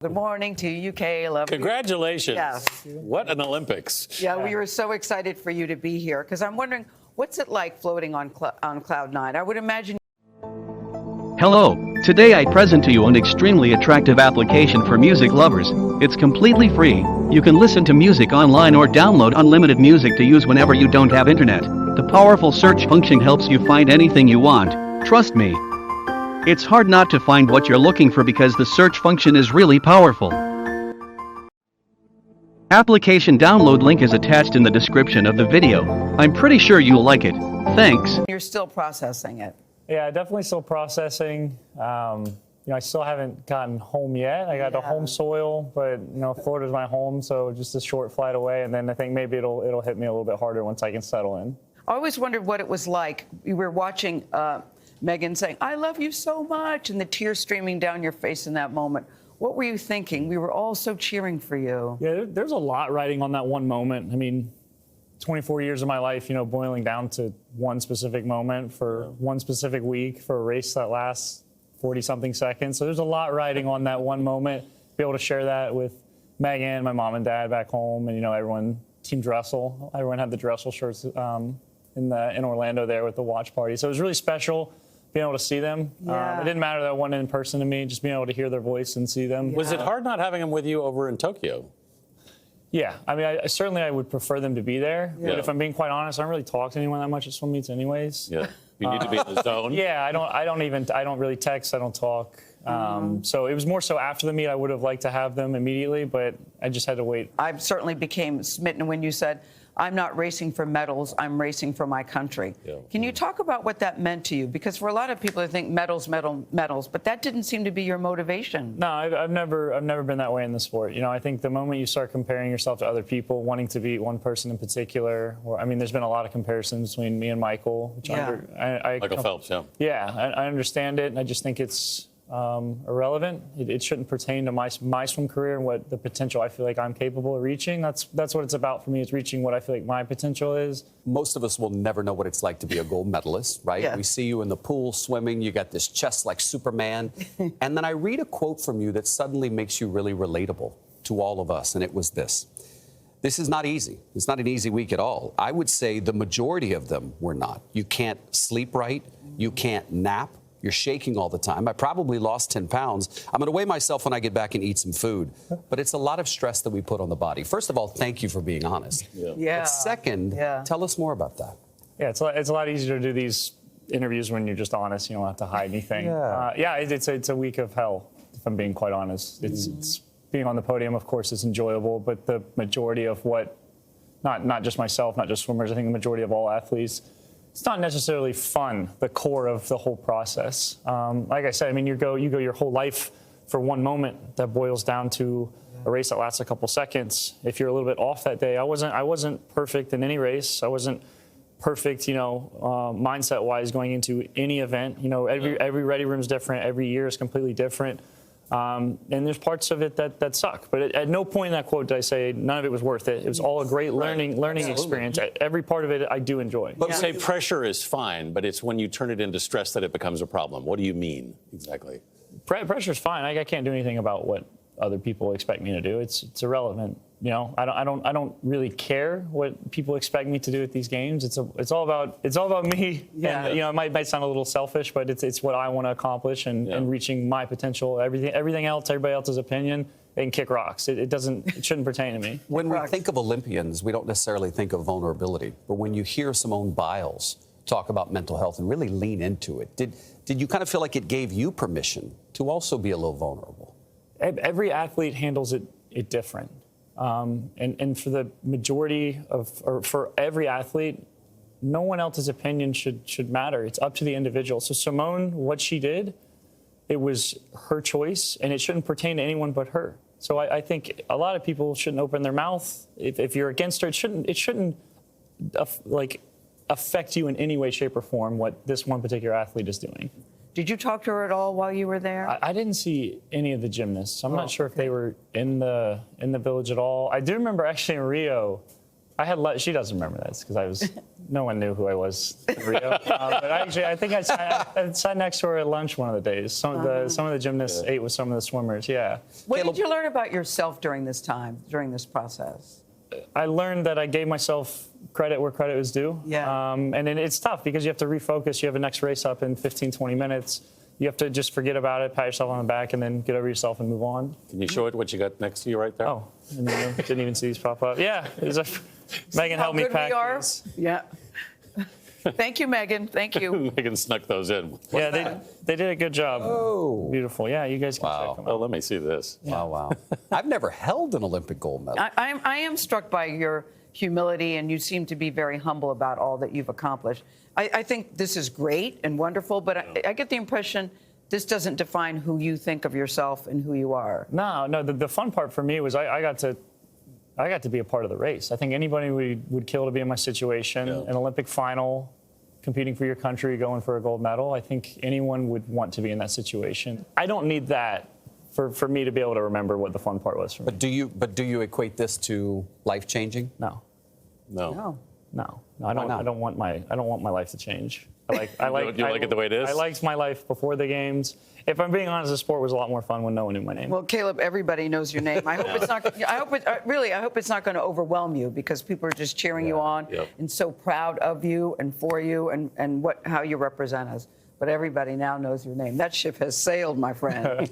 Good morning to you, Caleb. Congratulations. Yeah. What an Olympics. Yeah, we were so excited for you to be here because I'm wondering, what's it like floating on Cloud 9? I would imagine. Hello, today I present to you an extremely attractive application for music lovers. It's completely free. You can listen to music online or download unlimited music to use whenever you don't have internet. The powerful search function helps you find anything you want. Trust me. It's hard not to find what you're looking for because the search function is really powerful. Application download link is attached in the description of the video. I'm pretty sure you'll like it. Thanks. You're still processing it. Yeah, definitely still processing. I still haven't gotten home yet. I got the home soil, but Florida's my home, so just a short flight away, and then I think maybe it'll hit me a little bit harder once I can settle in. I always wondered what it was like. You were watching Megan saying, "I love you so much," and the tears streaming down your face in that moment. What were you thinking? We were all so cheering for you. Yeah, there's a lot riding on that one moment. I mean, 24 years of my life, boiling down to one specific moment for one specific week for a race that lasts 40-something seconds. So there's a lot riding on that one moment. Be able to share that with Megan, my mom and dad back home, and everyone, Team Dressel. Everyone had the Dressel shirts in Orlando there with the watch party. So it was really special being able to see them. Yeah. It didn't matter that one in person to me, just being able to hear their voice and see them. Yeah. Was it hard not having them with you over in Tokyo? Yeah, I mean, I would prefer them to be there. Yeah. But if I'm being quite honest, I don't really talk to anyone that much at swim meets anyways. Yeah, you need to be in the zone. Yeah, I don't really text, I don't talk. So it was more so after the meet, I would have liked to have them immediately, but I just had to wait. I certainly became smitten when you said, "I'm not racing for medals, I'm racing for my country." Yeah. Can you talk about what that meant to you? Because for a lot of people, they think medals, but that didn't seem to be your motivation. No, I've never been that way in the sport. I think the moment you start comparing yourself to other people, wanting to beat one person in particular, there's been a lot of comparisons between me and Michael. Which Michael Phelps, yeah. Yeah, I understand it, and I just think it's irrelevant. It shouldn't pertain to my swim career and what the potential I feel like I'm capable of reaching. That's what it's about for me, is reaching what I feel like my potential is. Most of us will never know what it's like to be a gold medalist, right? Yeah. We see you in the pool swimming, you got this chest like Superman. And then I read a quote from you that suddenly makes you really relatable to all of us, and it was this. This is not easy. It's not an easy week at all. I would say the majority of them were not. You can't sleep right. You can't nap. You're shaking all the time. I probably lost 10 pounds. I'm going to weigh myself when I get back and eat some food. But it's a lot of stress that we put on the body. First of all, thank you for being honest. Yeah. But second, tell us more about that. Yeah, it's a lot easier to do these interviews when you're just honest. You don't have to hide anything. It's a week of hell, if I'm being quite honest. It's being on the podium, of course, is enjoyable, but the majority of not just myself, not just swimmers, I think the majority of all athletes, it's not necessarily fun, the core of the whole process. Like I said, you go your whole life for one moment that boils down to a race that lasts a couple seconds. If you're a little bit off that day, I wasn't perfect in any race. I wasn't perfect, mindset-wise going into any event. Every ready room is different. Every year is completely different. And there's parts of it that suck. But at no point in that quote did I say none of it was worth it. It was all a great learning experience. Every part of it I do enjoy. But you say pressure is fine, but it's when you turn it into stress that it becomes a problem. What do you mean exactly? Pressure's fine. I can't do anything about what other people expect me to do. It's irrelevant. I don't really care what people expect me to do at these games. It's all about me. Yeah. And, it might sound a little selfish, but it's what I want to accomplish and reaching my potential. Everything else, everybody else's opinion, they can kick rocks. It shouldn't pertain to me. When we think of Olympians, we don't necessarily think of vulnerability. But when you hear Simone Biles talk about mental health and really lean into it, did you kind of feel like it gave you permission to also be a little vulnerable? Every athlete handles it different. And for the majority or for every athlete, no one else's opinion should matter. It's up to the individual. So Simone, what she did, it was her choice, and it shouldn't pertain to anyone but her. So I think a lot of people shouldn't open their mouth. If you're against her, it shouldn't affect you in any way, shape, or form what this one particular athlete is doing. Did you talk to her at all while you were there? I didn't see any of the gymnasts. I'm not sure if they were in the village at all. I do remember actually in Rio, She doesn't remember that because no one knew who I was in Rio. But I think I sat next to her at lunch one of the days. Some of the gymnasts ate with some of the swimmers. Yeah. What did you learn about yourself during this process? I learned that I gave myself credit where credit was due. Yeah. And it's tough because you have to refocus. You have a next race up in 15, 20 minutes. You have to just forget about it, pat yourself on the back, and then get over yourself and move on. Can you show it what you got next to you right there? Oh, didn't even see these pop up. Yeah, Megan helped me pack these. Yeah. Thank you, Megan. Thank you. Megan snuck those in. Yeah, they did a good job. Oh. Beautiful. Yeah, you guys can check them out. Oh, let me see this. Wow, wow. I've never held an Olympic gold medal. I am struck by your humility, and you seem to be very humble about all that you've accomplished. I think this is great and wonderful, but I get the impression this doesn't define who you think of yourself and who you are. No. The fun part for me was I got to be a part of the race. I think anybody would kill to be in my situation. Yeah. An Olympic final, competing for your country, going for a gold medal. I think anyone would want to be in that situation. I don't need that for me to be able to remember what the fun part was for me. But do you equate this to life changing? No. No. I don't want my life to change. You like it the way it is? I liked my life before the games. If I'm being honest, the sport was a lot more fun when no one knew my name. Well, Caeleb, everybody knows your name. I hope it's not. I hope it's not going to overwhelm you because people are just cheering you on and so proud of you and for you and how you represent us. But everybody now knows your name. That ship has sailed, my friend.